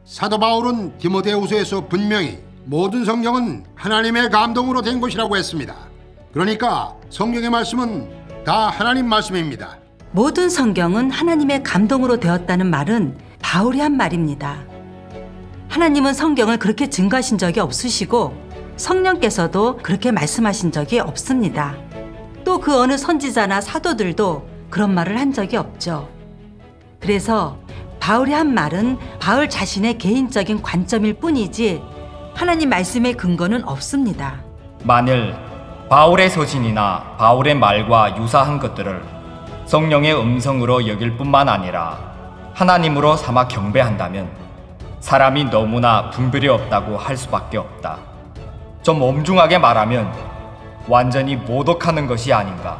사도 바울은 디모데후서에서 분명히 모든 성경은 하나님의 감동으로 된 것이라고 했습니다. 그러니까 성경의 말씀은 다 하나님 말씀입니다. 모든 성경은 하나님의 감동으로 되었다는 말은 바울이 한 말입니다. 하나님은 성경을 그렇게 증거하신 적이 없으시고 성령께서도 그렇게 말씀하신 적이 없습니다. 또 그 어느 선지자나 사도들도 그런 말을 한 적이 없죠. 그래서 바울이 한 말은 바울 자신의 개인적인 관점일 뿐이지 하나님 말씀의 근거는 없습니다. 만일 바울의 서신이나 바울의 말과 유사한 것들을 성령의 음성으로 여길 뿐만 아니라 하나님으로 삼아 경배한다면 사람이 너무나 분별이 없다고 할 수밖에 없다. 좀 엄중하게 말하면 완전히 모독하는 것이 아닌가.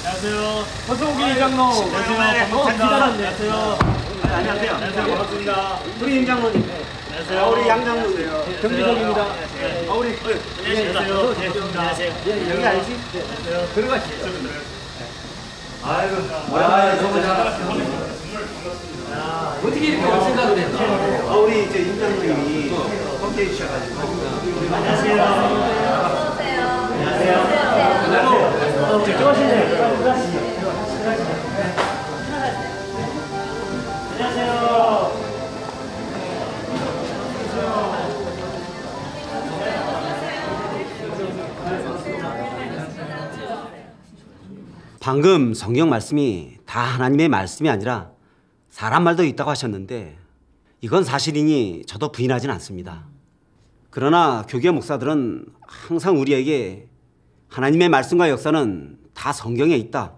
안녕하세요. 허성욱이 장로. 안녕하세요. 안녕하세요. 안녕하세요. 안녕하세요. 반갑습니다. 우리 임 장로님. 안녕하세요. 우리 양 장로님. 경비석입니다. 우리 안녕하세요. 안녕하세요. 여기 알지? 안녕하세요. 들어가시죠. 아이고. 너무 잘하셨습니다. 어떻게 이렇게 올 생각을 했나? 우리 임 장로님이 함께해 주셔가지고. 안녕하세요. 안녕하세요. 들어가시네요. 안녕하세요. 방금 성경 말씀이 다 하나님의 말씀이 아니라 사람 말도 있다고 하셨는데 이건 사실이니 저도 부인하진 않습니다. 그러나 교계 목사들은 항상 우리에게 하나님의 말씀과 역사는 다 성경에 있다.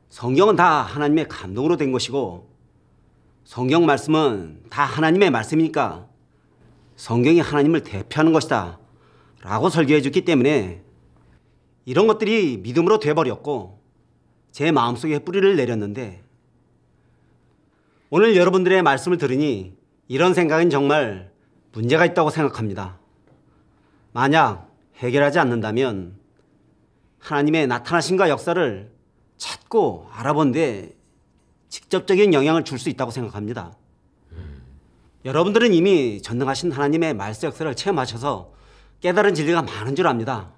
성경은 다 하나님의 감동으로 된 것이고 성경 말씀은 다 하나님의 말씀이니까 성경이 하나님을 대표하는 것이다 라고 설교해 줬기 때문에 이런 것들이 믿음으로 돼버렸고 제 마음속에 뿌리를 내렸는데 오늘 여러분들의 말씀을 들으니 이런 생각은 정말 문제가 있다고 생각합니다. 만약 해결하지 않는다면 하나님의 나타나심과 역사를 찾고 알아본데 직접적인 영향을 줄 수 있다고 생각합니다. 여러분들은 이미 전능하신 하나님의 말씀 역사를 체험하셔서 깨달은 진리가 많은 줄 압니다.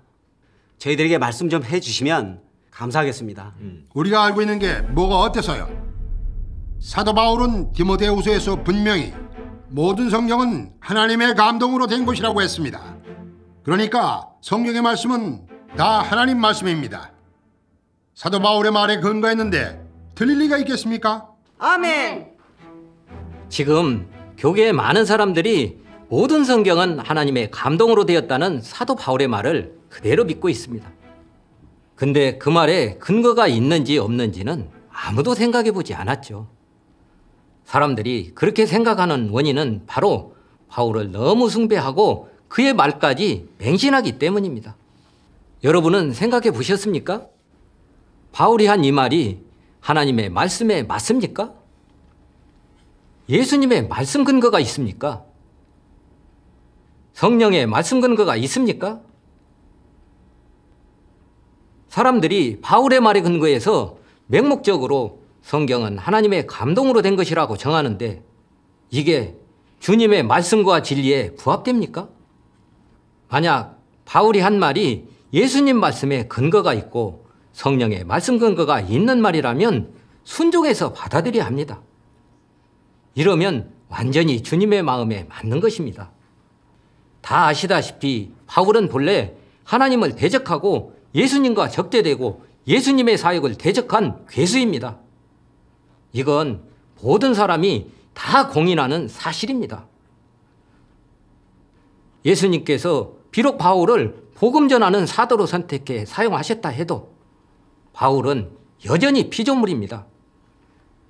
저희들에게 말씀 좀 해주시면 감사하겠습니다. 우리가 알고 있는 게 뭐가 어때서요? 사도 바울은 디모데후서에서 분명히 모든 성경은 하나님의 감동으로 된 것이라고 했습니다. 그러니까 성경의 말씀은 다 하나님 말씀입니다. 사도 바울의 말에 근거했는데 틀릴 리가 있겠습니까? 아멘. 지금 교계의 많은 사람들이 모든 성경은 하나님의 감동으로 되었다는 사도 바울의 말을 그대로 믿고 있습니다. 근데 그 말에 근거가 있는지 없는지는 아무도 생각해 보지 않았죠. 사람들이 그렇게 생각하는 원인은 바로 바울을 너무 숭배하고 그의 말까지 맹신하기 때문입니다. 여러분은 생각해 보셨습니까? 바울이 한 이 말이 하나님의 말씀에 맞습니까? 예수님의 말씀 근거가 있습니까? 성령의 말씀 근거가 있습니까? 사람들이 바울의 말에 근거해서 맹목적으로 성경은 하나님의 감동으로 된 것이라고 정하는데 이게 주님의 말씀과 진리에 부합됩니까? 만약 바울이 한 말이 예수님 말씀에 근거가 있고 성령의 말씀 근거가 있는 말이라면 순종해서 받아들여야 합니다. 이러면 완전히 주님의 마음에 맞는 것입니다. 다 아시다시피 바울은 본래 하나님을 대적하고 예수님과 적대되고 예수님의 사역을 대적한 괴수입니다. 이건 모든 사람이 다 공인하는 사실입니다. 예수님께서 비록 바울을 복음 전하는 사도로 선택해 사용하셨다 해도 바울은 여전히 피조물입니다.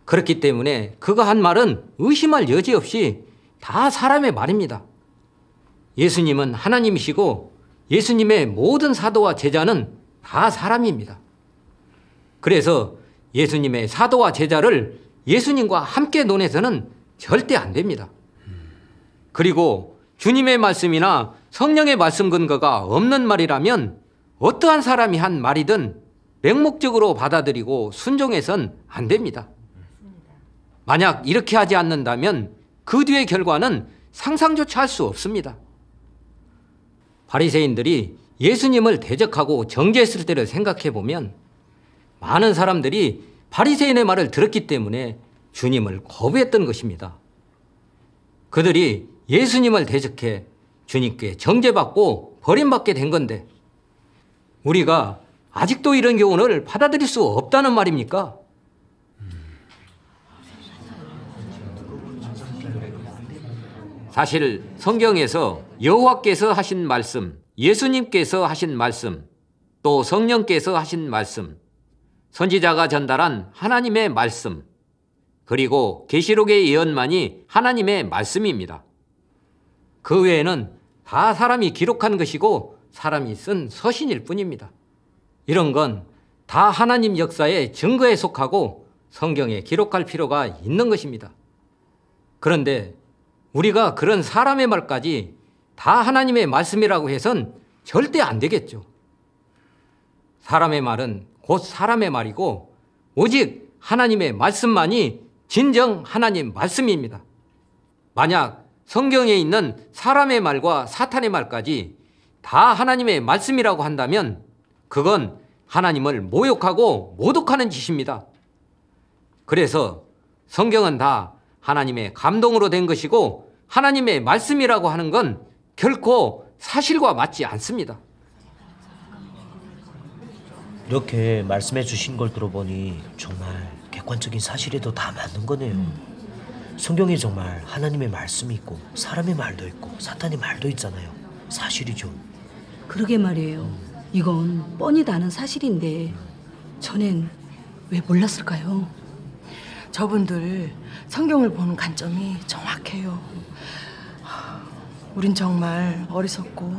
그렇기 때문에 그가 한 말은 의심할 여지 없이 다 사람의 말입니다. 예수님은 하나님이시고 예수님의 모든 사도와 제자는 다 사람입니다. 그래서 예수님의 사도와 제자를 예수님과 함께 논해서는 절대 안 됩니다. 그리고 주님의 말씀이나 성령의 말씀 근거가 없는 말이라면 어떠한 사람이 한 말이든 맹목적으로 받아들이고 순종해선 안 됩니다. 만약 이렇게 하지 않는다면 그 뒤의 결과는 상상조차 할 수 없습니다. 바리새인들이 예수님을 대적하고 정죄했을 때를 생각해 보면 많은 사람들이 바리새인의 말을 들었기 때문에 주님을 거부했던 것입니다. 그들이 예수님을 대적해 주님께 정죄받고 버림받게 된 건데 우리가 아직도 이런 교훈을 받아들일 수 없다는 말입니까? 사실 성경에서 여호와께서 하신 말씀, 예수님께서 하신 말씀, 또 성령께서 하신 말씀, 선지자가 전달한 하나님의 말씀, 그리고 계시록의 예언만이 하나님의 말씀입니다. 그 외에는 다 사람이 기록한 것이고 사람이 쓴 서신일 뿐입니다. 이런 건 다 하나님 역사의 증거에 속하고 성경에 기록할 필요가 있는 것입니다. 그런데 우리가 그런 사람의 말까지 다 하나님의 말씀이라고 해선 절대 안 되겠죠. 사람의 말은 곧 사람의 말이고 오직 하나님의 말씀만이 진정 하나님 말씀입니다. 만약 성경에 있는 사람의 말과 사탄의 말까지 다 하나님의 말씀이라고 한다면 그건 하나님을 모욕하고 모독하는 짓입니다. 그래서 성경은 다 하나님의 감동으로 된 것이고 하나님의 말씀이라고 하는 건 결코 사실과 맞지 않습니다. 이렇게 말씀해 주신 걸 들어보니 정말 객관적인 사실에도 다 맞는 거네요. 성경에 정말 하나님의 말씀이 있고 사람의 말도 있고 사탄의 말도 있잖아요. 사실이죠. 그러게 말이에요. 이건 뻔히 아는 사실인데 전엔 왜 몰랐을까요? 저분들 성경을 보는 관점이 정확해요. 우린 정말 어리석고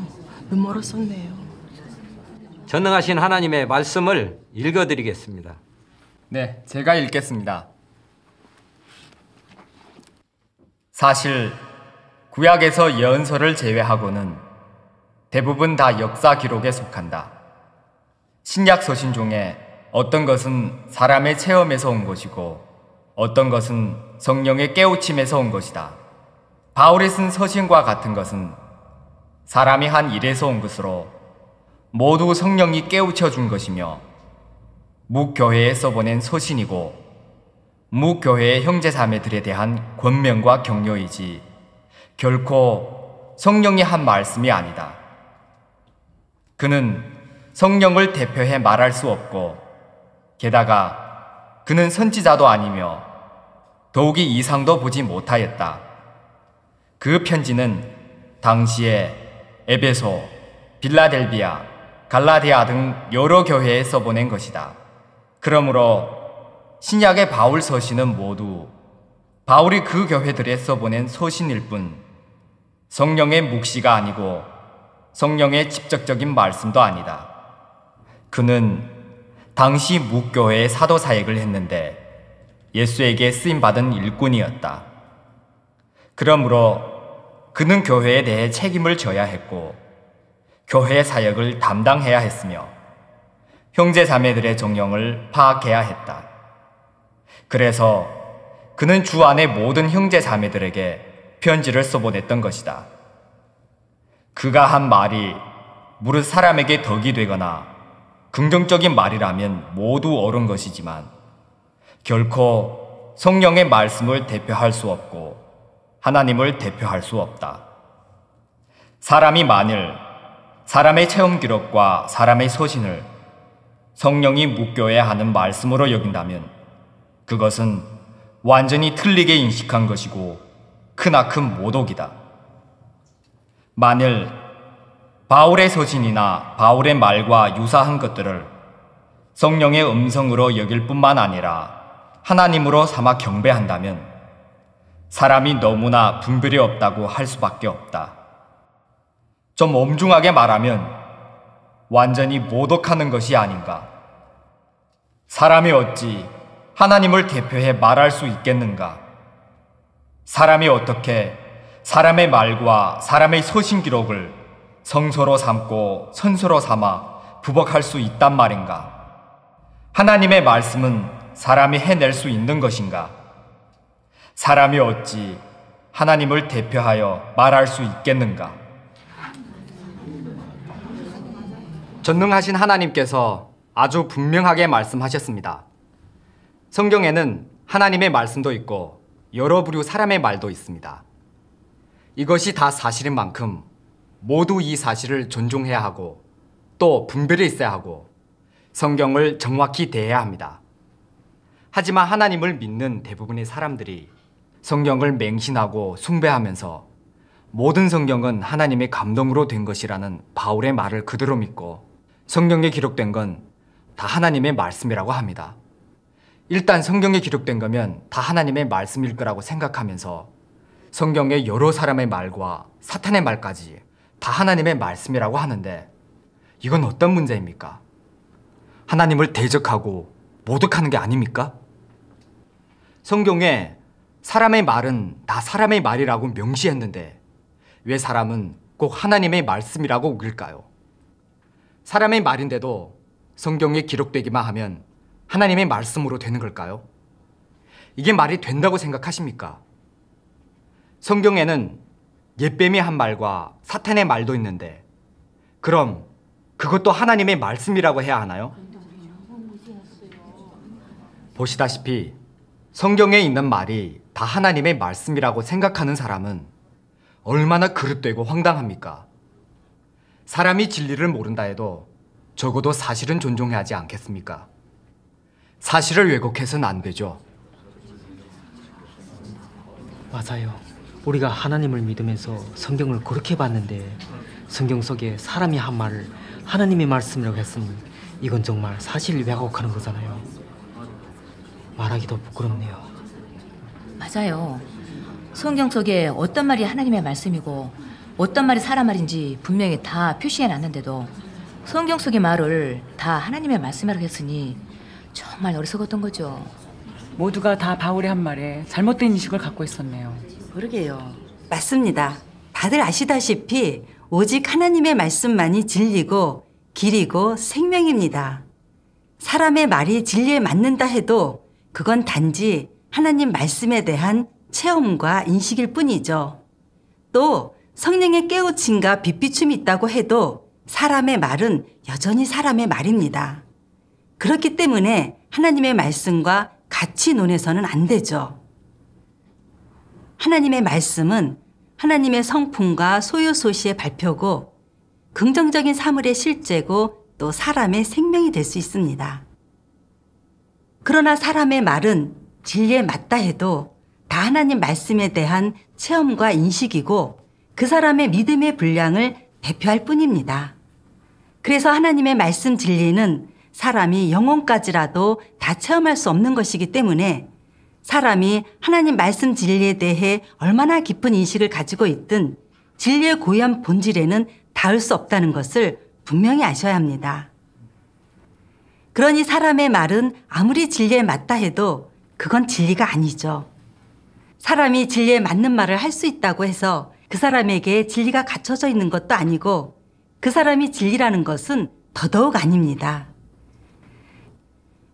눈멀었었네요. 전능하신 하나님의 말씀을 읽어드리겠습니다. 네, 제가 읽겠습니다. 사실 구약에서 예언서를 제외하고는 대부분 다 역사 기록에 속한다. 신약 서신 중에 어떤 것은 사람의 체험에서 온 것이고 어떤 것은 성령의 깨우침에서 온 것이다. 바울이 쓴 서신과 같은 것은 사람이 한 일에서 온 것으로 모두 성령이 깨우쳐 준 것이며 묵교회에 써보낸 서신이고 묵교회의 형제자매들에 대한 권면과 격려이지 결코 성령이 한 말씀이 아니다. 그는 성령을 대표해 말할 수 없고 게다가 그는 선지자도 아니며 더욱이 이상도 보지 못하였다. 그 편지는 당시에 에베소, 빌라델비아, 갈라디아 등 여러 교회에 써보낸 것이다. 그러므로 신약의 바울 서신은 모두 바울이 그 교회들에 써보낸 서신일 뿐 성령의 묵시가 아니고 성령의 직접적인 말씀도 아니다. 그는 당시 묵교회의 사도 사역을 했는데 예수에게 쓰임받은 일꾼이었다. 그러므로 그는 교회에 대해 책임을 져야 했고 교회의 사역을 담당해야 했으며 형제 자매들의 정령을 파악해야 했다. 그래서 그는 주 안의 모든 형제 자매들에게 편지를 써보냈던 것이다. 그가 한 말이 무릇 사람에게 덕이 되거나 긍정적인 말이라면 모두 옳은 것이지만 결코 성령의 말씀을 대표할 수 없고 하나님을 대표할 수 없다. 사람이 만일 사람의 체험 기록과 사람의 서신을 성령이 묵교해야 하는 말씀으로 여긴다면 그것은 완전히 틀리게 인식한 것이고 크나큰 모독이다. 만일 바울의 서신이나 바울의 말과 유사한 것들을 성령의 음성으로 여길 뿐만 아니라 하나님으로 삼아 경배한다면 사람이 너무나 분별이 없다고 할 수밖에 없다. 좀 엄중하게 말하면 완전히 모독하는 것이 아닌가. 사람이 어찌 하나님을 대표해 말할 수 있겠는가? 사람이 어떻게 사람의 말과 사람의 서신 기록을 성서로 삼고 선서로 삼아 부복할 수 있단 말인가? 하나님의 말씀은 사람이 해낼 수 있는 것인가? 사람이 어찌 하나님을 대표하여 말할 수 있겠는가? 전능하신 하나님께서 아주 분명하게 말씀하셨습니다. 성경에는 하나님의 말씀도 있고 여러 부류 사람의 말도 있습니다. 이것이 다 사실인 만큼 모두 이 사실을 존중해야 하고 또 분별이 있어야 하고 성경을 정확히 대해야 합니다. 하지만 하나님을 믿는 대부분의 사람들이 성경을 맹신하고 숭배하면서 모든 성경은 하나님의 감동으로 된 것이라는 바울의 말을 그대로 믿고 성경에 기록된 건 다 하나님의 말씀이라고 합니다. 일단 성경에 기록된 거면 다 하나님의 말씀일 거라고 생각하면서 성경의 여러 사람의 말과 사탄의 말까지 다 하나님의 말씀이라고 하는데 이건 어떤 문제입니까? 하나님을 대적하고 모독하는 게 아닙니까? 성경에 사람의 말은 다 사람의 말이라고 명시했는데 왜 사람은 꼭 하나님의 말씀이라고 우길까요? 사람의 말인데도 성경에 기록되기만 하면 하나님의 말씀으로 되는 걸까요? 이게 말이 된다고 생각하십니까? 성경에는 옛뱀이 한 말과 사탄의 말도 있는데 그럼 그것도 하나님의 말씀이라고 해야 하나요? 보시다시피 성경에 있는 말이 다 하나님의 말씀이라고 생각하는 사람은 얼마나 그릇되고 황당합니까? 사람이 진리를 모른다 해도 적어도 사실은 존중해야 하지 않겠습니까? 사실을 왜곡해서는 안 되죠. 맞아요. 우리가 하나님을 믿으면서 성경을 그렇게 봤는데 성경 속에 사람이 한 말을 하나님의 말씀이라고 했으니 이건 정말 사실을 왜곡하는 거잖아요. 말하기도 부끄럽네요. 맞아요. 성경 속에 어떤 말이 하나님의 말씀이고 어떤 말이 사람 말인지 분명히 다 표시해놨는데도 성경 속의 말을 다 하나님의 말씀이라고 했으니 정말 어리석었던 거죠. 모두가 다 바울의 한 말에 잘못된 인식을 갖고 있었네요. 그러게요. 맞습니다. 다들 아시다시피 오직 하나님의 말씀만이 진리고 길이고 생명입니다. 사람의 말이 진리에 맞는다 해도 그건 단지 하나님 말씀에 대한 체험과 인식일 뿐이죠. 또 성령의 깨우침과 빛비춤이 있다고 해도 사람의 말은 여전히 사람의 말입니다. 그렇기 때문에 하나님의 말씀과 같이 논해서는 안 되죠. 하나님의 말씀은 하나님의 성품과 소유소시의 발표고 긍정적인 사물의 실제고 또 사람의 생명이 될 수 있습니다. 그러나 사람의 말은 진리에 맞다 해도 다 하나님 말씀에 대한 체험과 인식이고 그 사람의 믿음의 분량을 대표할 뿐입니다. 그래서 하나님의 말씀 진리는 사람이 영혼까지라도 다 체험할 수 없는 것이기 때문에 사람이 하나님 말씀 진리에 대해 얼마나 깊은 인식을 가지고 있든 진리의 고유한 본질에는 닿을 수 없다는 것을 분명히 아셔야 합니다. 그러니 사람의 말은 아무리 진리에 맞다 해도 그건 진리가 아니죠. 사람이 진리에 맞는 말을 할 수 있다고 해서 그 사람에게 진리가 갖춰져 있는 것도 아니고 그 사람이 진리라는 것은 더더욱 아닙니다.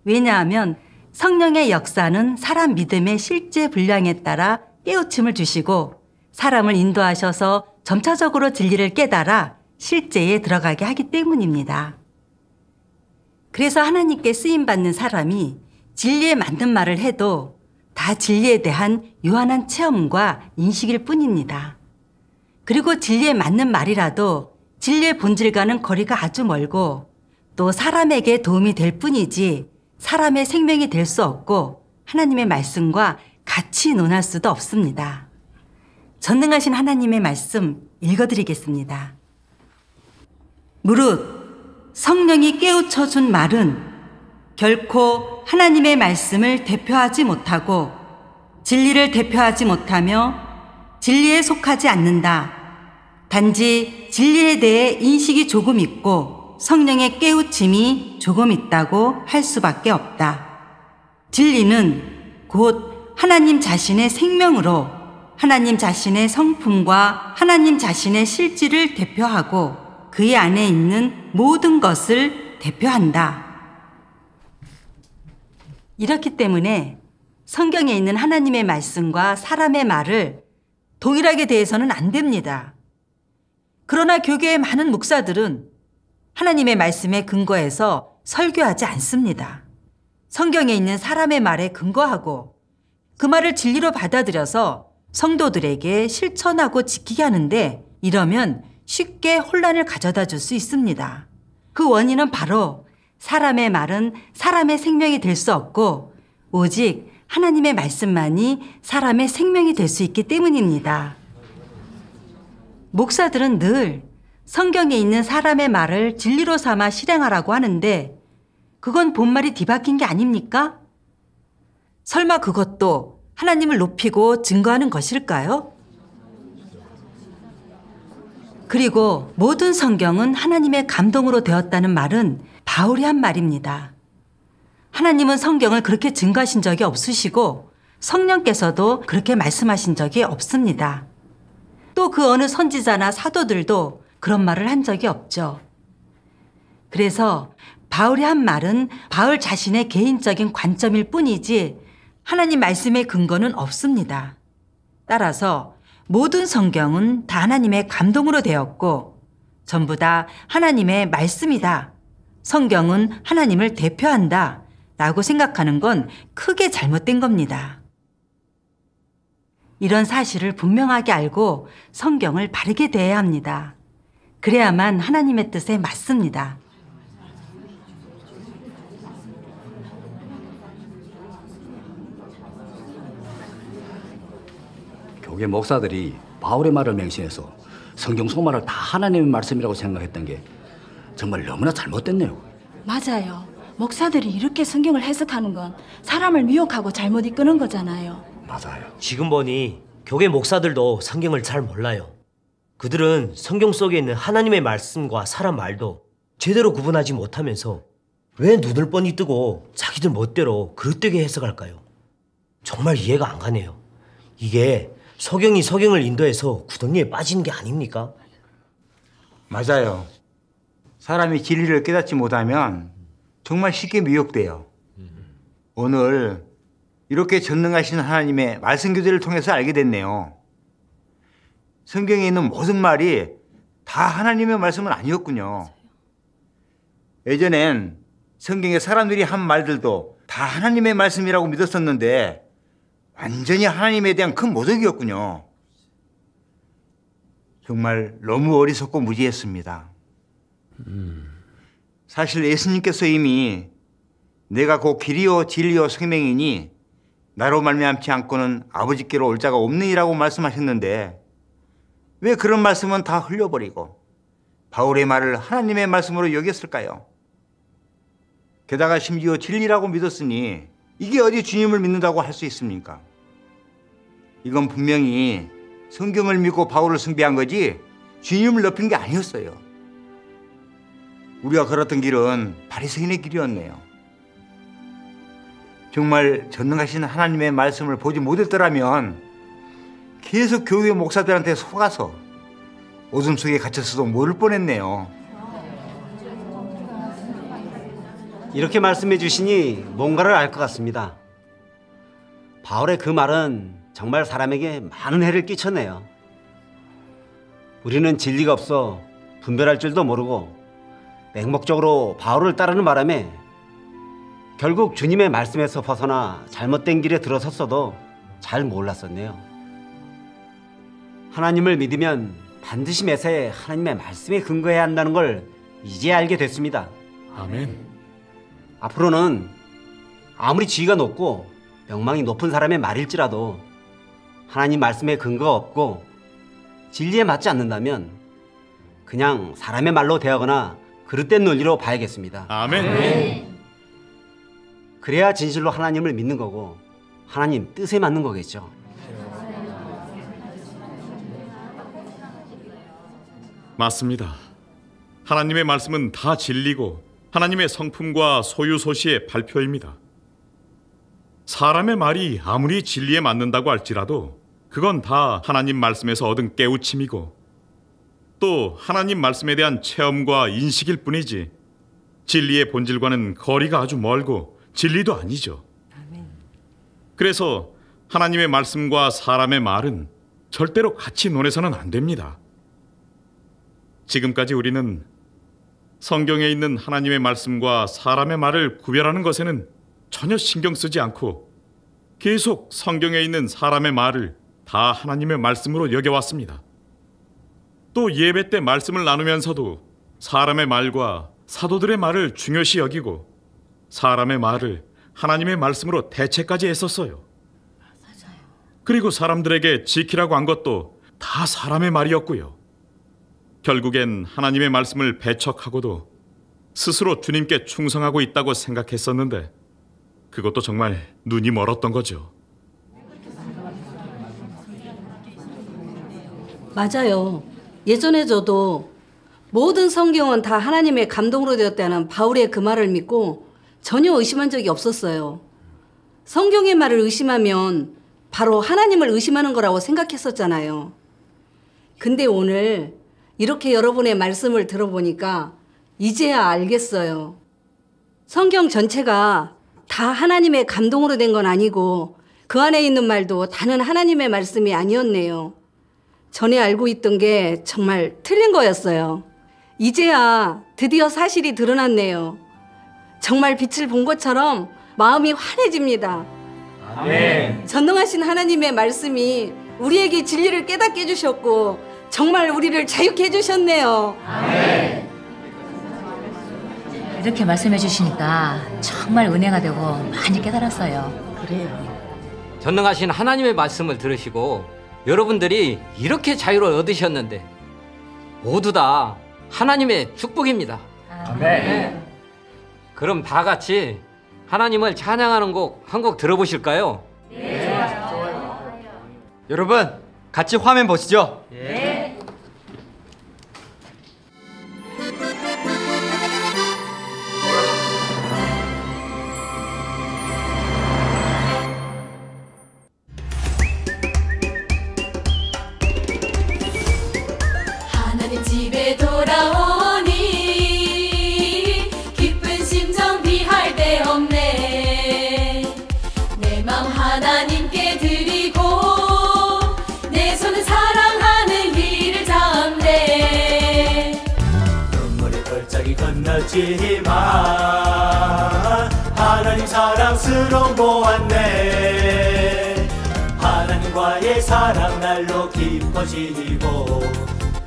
왜냐하면 성령의 역사는 사람 믿음의 실제 분량에 따라 깨우침을 주시고 사람을 인도하셔서 점차적으로 진리를 깨달아 실제에 들어가게 하기 때문입니다. 그래서 하나님께 쓰임받는 사람이 진리에 맞는 말을 해도 다 진리에 대한 유한한 체험과 인식일 뿐입니다. 그리고 진리에 맞는 말이라도 진리의 본질과는 거리가 아주 멀고 또 사람에게 도움이 될 뿐이지 사람의 생명이 될 수 없고 하나님의 말씀과 같이 논할 수도 없습니다. 전능하신 하나님의 말씀 읽어드리겠습니다. 무릇 성령이 깨우쳐 준 말은 결코 하나님의 말씀을 대표하지 못하고 진리를 대표하지 못하며 진리에 속하지 않는다. 단지 진리에 대해 인식이 조금 있고 성령의 깨우침이 조금 있다고 할 수밖에 없다. 진리는 곧 하나님 자신의 생명으로 하나님 자신의 성품과 하나님 자신의 실질을 대표하고 그의 안에 있는 모든 것을 대표한다. 이렇기 때문에 성경에 있는 하나님의 말씀과 사람의 말을 동일하게 대해서는 안 됩니다. 그러나 교계의 많은 목사들은 하나님의 말씀에 근거해서 설교하지 않습니다. 성경에 있는 사람의 말에 근거하고 그 말을 진리로 받아들여서 성도들에게 실천하고 지키게 하는데 이러면 쉽게 혼란을 가져다 줄 수 있습니다. 그 원인은 바로 사람의 말은 사람의 생명이 될 수 없고 오직 하나님의 말씀만이 사람의 생명이 될 수 있기 때문입니다. 목사들은 늘 성경에 있는 사람의 말을 진리로 삼아 실행하라고 하는데 그건 본말이 뒤바뀐 게 아닙니까? 설마 그것도 하나님을 높이고 증거하는 것일까요? 그리고 모든 성경은 하나님의 감동으로 되었다는 말은 바울이 한 말입니다. 하나님은 성경을 그렇게 증거하신 적이 없으시고 성령께서도 그렇게 말씀하신 적이 없습니다. 또 그 어느 선지자나 사도들도 그런 말을 한 적이 없죠. 그래서 바울이 한 말은 바울 자신의 개인적인 관점일 뿐이지 하나님 말씀의 근거는 없습니다. 따라서 모든 성경은 다 하나님의 감동으로 되었고 전부 다 하나님의 말씀이다. 성경은 하나님을 대표한다. 라고 생각하는 건 크게 잘못된 겁니다. 이런 사실을 분명하게 알고 성경을 바르게 대해야 합니다. 그래야만 하나님의 뜻에 맞습니다. 교계 목사들이 바울의 말을 맹신해서 성경 속 말을 다 하나님의 말씀이라고 생각했던 게 정말 너무나 잘못됐네요. 맞아요. 목사들이 이렇게 성경을 해석하는 건 사람을 미혹하고 잘못 이끄는 거잖아요. 맞아요. 지금 보니 교계 목사들도 성경을 잘 몰라요. 그들은 성경 속에 있는 하나님의 말씀과 사람 말도 제대로 구분하지 못하면서 왜 눈을 뻔히 뜨고 자기들 멋대로 그릇되게 해석할까요? 정말 이해가 안 가네요. 이게 서경이 서경을 인도해서 구덩이에 빠지는 게 아닙니까? 맞아요. 사람이 진리를 깨닫지 못하면 정말 쉽게 미혹돼요. 오늘 이렇게 전능하신 하나님의 말씀 교제를 통해서 알게 됐네요. 성경에 있는 모든 말이 다 하나님의 말씀은 아니었군요. 예전엔 성경에 사람들이 한 말들도 다 하나님의 말씀이라고 믿었었는데 완전히 하나님에 대한 큰 모독이었군요. 정말 너무 어리석고 무지했습니다. 사실 예수님께서 이미 내가 곧 길이요 진리요 생명이니 나로 말미암지 않고는 아버지께로 올 자가 없느니라고 말씀하셨는데 왜 그런 말씀은 다 흘려버리고 바울의 말을 하나님의 말씀으로 여겼을까요? 게다가 심지어 진리라고 믿었으니 이게 어디 주님을 믿는다고 할 수 있습니까? 이건 분명히 성경을 믿고 바울을 숭배한 거지 주님을 높인 게 아니었어요. 우리가 걸었던 길은 바리새인의 길이었네요. 정말 전능하신 하나님의 말씀을 보지 못했더라면 계속 교회 목사들한테 속아서 어둠 속에 갇혔어도 모를 뻔했네요. 이렇게 말씀해 주시니 뭔가를 알 것 같습니다. 바울의 그 말은 정말 사람에게 많은 해를 끼쳤네요. 우리는 진리가 없어 분별할 줄도 모르고 맹목적으로 바울을 따르는 바람에 결국 주님의 말씀에서 벗어나 잘못된 길에 들어섰어도 잘 몰랐었네요. 하나님을 믿으면 반드시 매사에 하나님의 말씀에 근거해야 한다는 걸 이제 알게 됐습니다. 아멘. 앞으로는 아무리 지위가 높고 명망이 높은 사람의 말일지라도 하나님 말씀에 근거가 없고 진리에 맞지 않는다면 그냥 사람의 말로 대하거나 그릇된 논리로 봐야겠습니다. 아멘. 그래야 진실로 하나님을 믿는 거고 하나님 뜻에 맞는 거겠죠. 맞습니다. 하나님의 말씀은 다 진리고 하나님의 성품과 소유소시의 발표입니다. 사람의 말이 아무리 진리에 맞는다고 할지라도 그건 다 하나님 말씀에서 얻은 깨우침이고 또 하나님 말씀에 대한 체험과 인식일 뿐이지 진리의 본질과는 거리가 아주 멀고 진리도 아니죠. 그래서 하나님의 말씀과 사람의 말은 절대로 같이 논해서는 안 됩니다. 지금까지 우리는 성경에 있는 하나님의 말씀과 사람의 말을 구별하는 것에는 전혀 신경 쓰지 않고 계속 성경에 있는 사람의 말을 다 하나님의 말씀으로 여겨왔습니다. 또 예배 때 말씀을 나누면서도 사람의 말과 사도들의 말을 중요시 여기고 사람의 말을 하나님의 말씀으로 대체까지 했었어요. 그리고 사람들에게 지키라고 한 것도 다 사람의 말이었고요. 결국엔 하나님의 말씀을 배척하고도 스스로 주님께 충성하고 있다고 생각했었는데 그것도 정말 눈이 멀었던 거죠. 맞아요. 예전에 저도 모든 성경은 다 하나님의 감동으로 되었다는 바울의 그 말을 믿고 전혀 의심한 적이 없었어요. 성경의 말을 의심하면 바로 하나님을 의심하는 거라고 생각했었잖아요. 근데 오늘 이렇게 여러분의 말씀을 들어보니까 이제야 알겠어요. 성경 전체가 다 하나님의 감동으로 된 건 아니고 그 안에 있는 말도 다는 하나님의 말씀이 아니었네요. 전에 알고 있던 게 정말 틀린 거였어요. 이제야 드디어 사실이 드러났네요. 정말 빛을 본 것처럼 마음이 환해집니다. 아멘. 전능하신 하나님의 말씀이 우리에게 진리를 깨닫게 해주셨고 정말 우리를 자유케 해주셨네요. 아멘. 이렇게 말씀해 주시니까 정말 은혜가 되고 많이 깨달았어요. 그래요. 전능하신 하나님의 말씀을 들으시고 여러분들이 이렇게 자유를 얻으셨는데 모두 다 하나님의 축복입니다. 아멘. 그럼 다 같이 하나님을 찬양하는 곡 한 곡 들어보실까요? 네. 좋아요. 여러분 같이 화면 보시죠. 네. 하나님 집에 돌아오니 기쁜 심정 비할 데 없네. 내 마음 하나님께 드리고 내 손은 사랑하는 길을 잡네. 눈물의 걸작이 건너지만 하나님 사랑스러운 보았네. 하나님과의 사랑 날로 깊어지고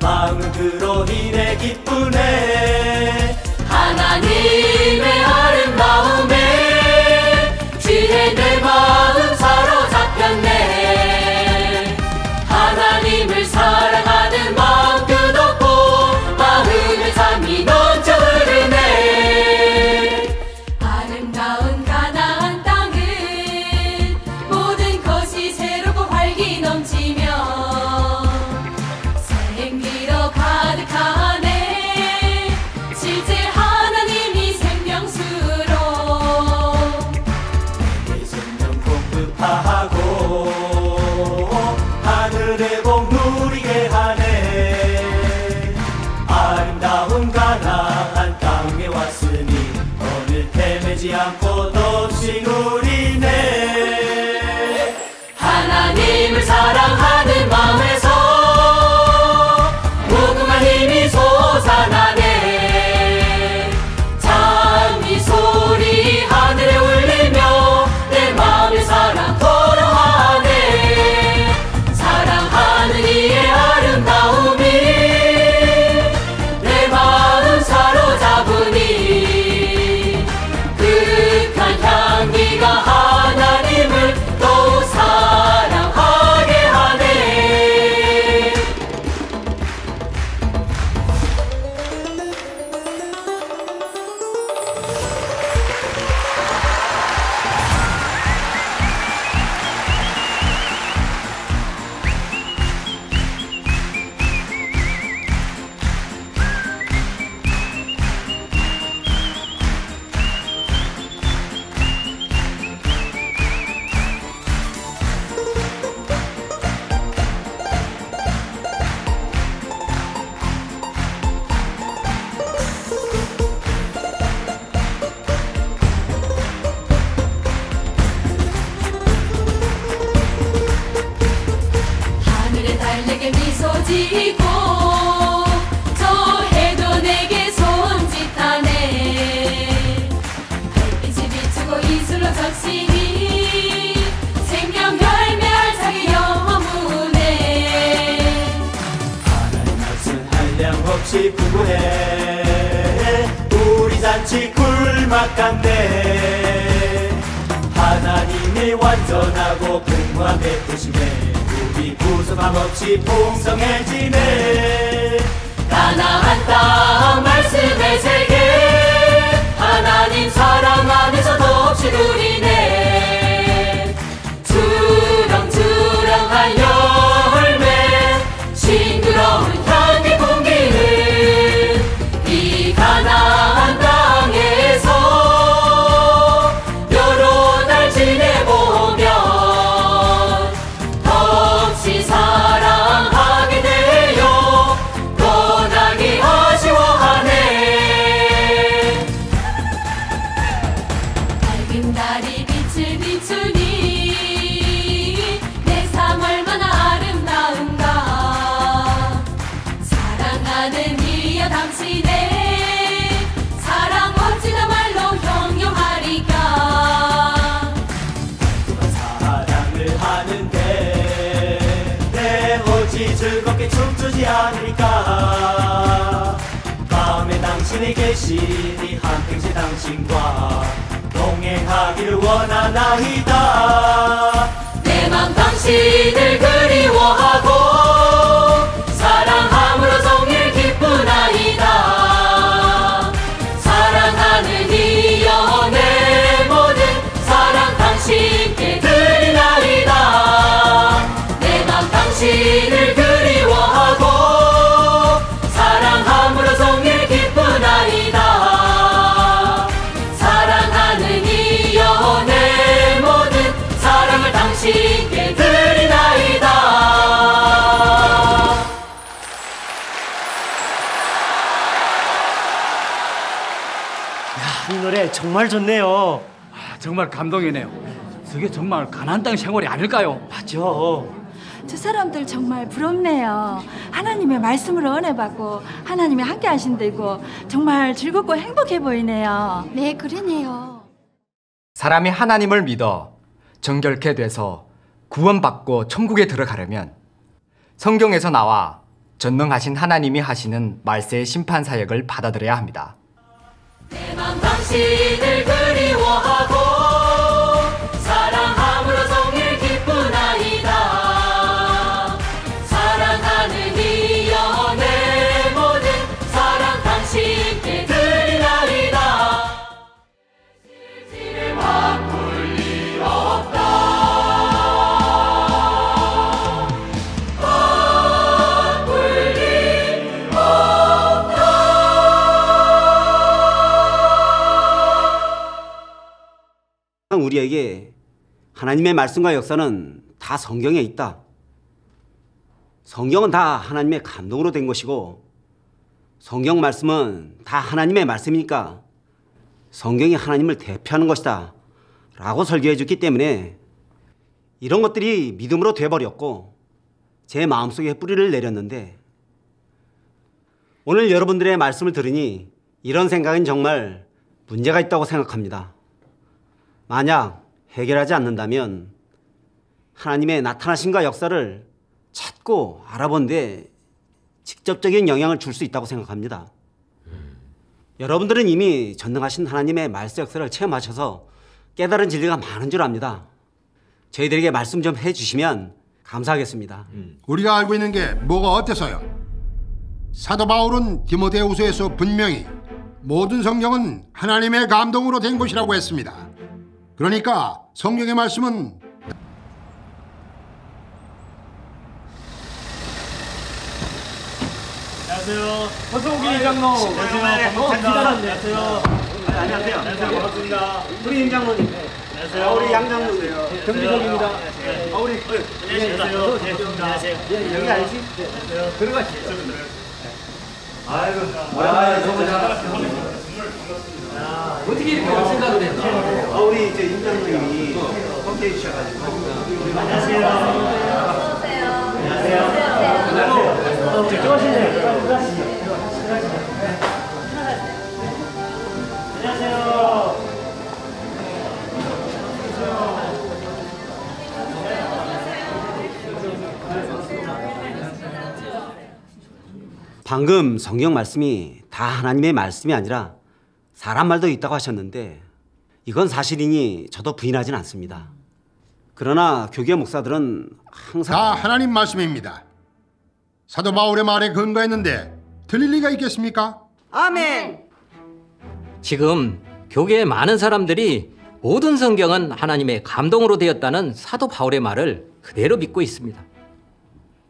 마음은 그로 인해 기쁘네. 하나님의 아름다움에 지혜 내 마음 사로잡혔네. 하나님을 사랑하는 마음 끝없고 마음의 삶이 넘쳐 흐르네. 아름다운 가나안 땅은 모든 것이 새롭고 활기 넘치며 생기로 가득하네. 실제 하나님이 생명수로 내 생명 공부 가지고 저 해도 내게 손짓하네. 햇빛이 비추고 이슬로 적시니 생명 열매 알차게 여무네. 하나님 말씀 한량없이 구구해 우리 잔치 꿀맛 같네. 하나님이 완전하고 풍부한 베푸심에 우리 부족함 없이 풍성해지네. 가나안 땅 말씀의 세계 하나님 사랑 안에서 덥시 누리네. 주렁주렁한 열매 싱그러운 향기 풍기는 이 가나안 땅에서 여러 날 지내보면 덕시 사랑하게 되어 떠나기 아쉬워하네. 밝은 달이 빛을 비추니 내 삶 얼마나 아름다운가. 사랑하는 이여 당신의 사랑 어찌나 말로 형용하리까. 사랑을 하는데 내 어찌 즐겁게 춤추지 않을까. 마음에 당신이 계시니 한평생 당신과 동행하기를 원하나이다. 내 맘 당신을 그리워하고 사랑함으로 종일 기쁘나이다. 사랑하는 이여 내 모든 사랑 당신께 드리나이다. 내 맘 당신을 그리워하고 사랑함으로 종일 기쁘나이다. 사랑하는 이여 내 모든 사랑을 당신께 드리나이다. 이 노래 정말 좋네요. 정말 감동이네요. 그게 정말 가나안 땅 생활이 아닐까요? 맞죠. 저 사람들 정말 부럽네요. 하나님의 말씀으로 은혜 받고 하나님이 함께 하신다고 정말 즐겁고 행복해 보이네요. 네, 그러네요. 사람이 하나님을 믿어 정결케 돼서 구원받고 천국에 들어가려면 성경에서 나와 전능하신 하나님이 하시는 말세의 심판 사역을 받아들여야 합니다. 내 맘 당신을 그리워하고 사랑함으로 종일 기쁘나이다. 사랑하는 이여 내 모든 사랑 당신께 드리나이다. 실지를 바꿀 일 없다. 바꿀 일 없다. 우리에게 하나님의 말씀과 역사는 다 성경에 있다. 성경은 다 하나님의 감동으로 된 것이고 성경 말씀은 다 하나님의 말씀이니까 성경이 하나님을 대표하는 것이다 라고 설교해 줬기 때문에 이런 것들이 믿음으로 돼버렸고 제 마음속에 뿌리를 내렸는데 오늘 여러분들의 말씀을 들으니 이런 생각은 정말 문제가 있다고 생각합니다. 만약 해결하지 않는다면 하나님의 나타나심과 역사를 찾고 알아본데 직접적인 영향을 줄 수 있다고 생각합니다. 여러분들은 이미 전능하신 하나님의 말씀 역사를 체험하셔서 깨달은 진리가 많은 줄 압니다. 저희들에게 말씀 좀 해주시면 감사하겠습니다. 우리가 알고 있는 게 뭐가 어때서요? 사도 바울은 디모데후서에서 분명히 모든 성경은 하나님의 감동으로 된 것이라고 했습니다. 그러니까 성경의 말씀은 안녕하세요. 어서 오기 임 장로. 반갑습니다. 안녕하세요. 안녕하세요. 반갑습니다. 우리 임 장로님. 안녕하세요. 우리 양 장로님. 경비석입니다. 우리 안녕하세요. 안녕하세요. 여기 알지? 안녕하세요. 들어가시죠. 아이고. 너무 잘하셨습니다. 어떻게 이렇게 올 생각을 했나? 우리 이제 임 장로님이 함께해 주셔가지고. 안녕하세요. 안녕하세요. 안녕하세요. 방금 성경 말씀이 다 하나님의 말씀이 아니라 사람 말도 있다고 하셨는데 이건 사실이니 저도 부인하진 않습니다. 그러나 교계 목사들은 항상 다 하나님 말씀입니다. 사도 바울의 말에 근거했는데 틀릴 리가 있겠습니까? 아멘. 지금 교계의 많은 사람들이 모든 성경은 하나님의 감동으로 되었다는 사도 바울의 말을 그대로 믿고 있습니다.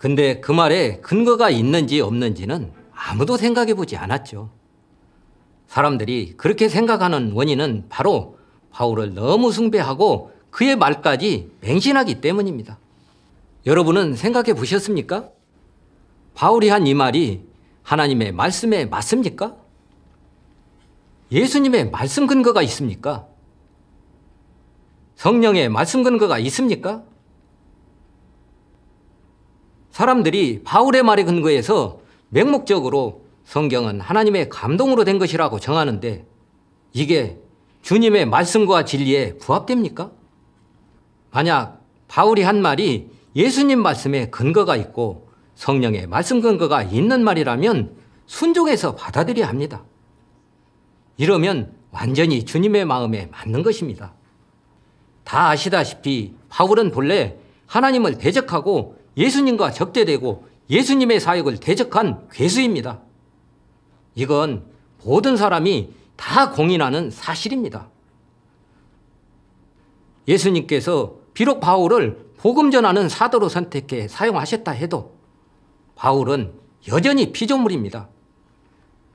근데 그 말에 근거가 있는지 없는지는 아무도 생각해 보지 않았죠. 사람들이 그렇게 생각하는 원인은 바로 바울을 너무 숭배하고 그의 말까지 맹신하기 때문입니다. 여러분은 생각해 보셨습니까? 바울이 한 이 말이 하나님의 말씀에 맞습니까? 예수님의 말씀 근거가 있습니까? 성령의 말씀 근거가 있습니까? 사람들이 바울의 말에 근거해서 맹목적으로 성경은 하나님의 감동으로 된 것이라고 정하는데 이게 주님의 말씀과 진리에 부합됩니까? 만약 바울이 한 말이 예수님 말씀에 근거가 있고 성령의 말씀 근거가 있는 말이라면 순종해서 받아들여야 합니다. 이러면 완전히 주님의 마음에 맞는 것입니다. 다 아시다시피 바울은 본래 하나님을 대적하고 예수님과 적대되고 예수님의 사역을 대적한 괴수입니다. 이건 모든 사람이 다 공인하는 사실입니다. 예수님께서 비록 바울을 복음 전하는 사도로 선택해 사용하셨다 해도 바울은 여전히 피조물입니다.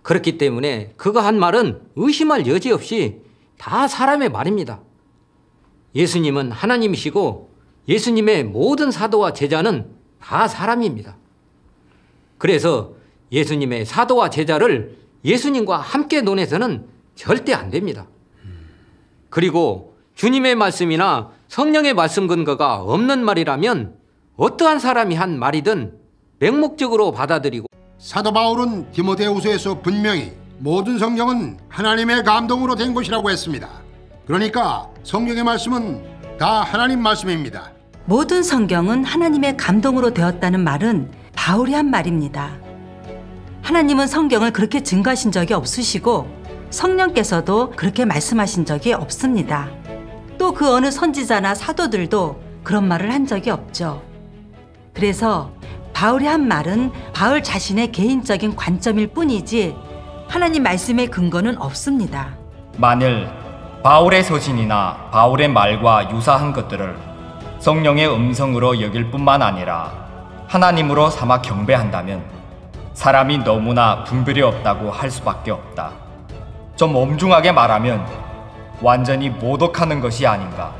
그렇기 때문에 그가 한 말은 의심할 여지 없이 다 사람의 말입니다. 예수님은 하나님이시고 예수님의 모든 사도와 제자는 다 사람입니다. 그래서 예수님의 사도와 제자를 예수님과 함께 논해서는 절대 안 됩니다. 그리고 주님의 말씀이나 성령의 말씀 근거가 없는 말이라면 어떠한 사람이 한 말이든 맹목적으로 받아들이고 사도 바울은 디모데후서에서 분명히 모든 성경은 하나님의 감동으로 된 것이라고 했습니다. 그러니까 성경의 말씀은 다 하나님 말씀입니다. 모든 성경은 하나님의 감동으로 되었다는 말은 바울이 한 말입니다. 하나님은 성경을 그렇게 증거하신 적이 없으시고 성령께서도 그렇게 말씀하신 적이 없습니다. 또 그 어느 선지자나 사도들도 그런 말을 한 적이 없죠. 그래서 바울이 한 말은 바울 자신의 개인적인 관점일 뿐이지 하나님 말씀의 근거는 없습니다. 만일 바울의 서신이나 바울의 말과 유사한 것들을 성령의 음성으로 여길 뿐만 아니라 하나님으로 삼아 경배한다면 사람이 너무나 분별이 없다고 할 수밖에 없다. 좀 엄중하게 말하면 완전히 모독하는 것이 아닌가.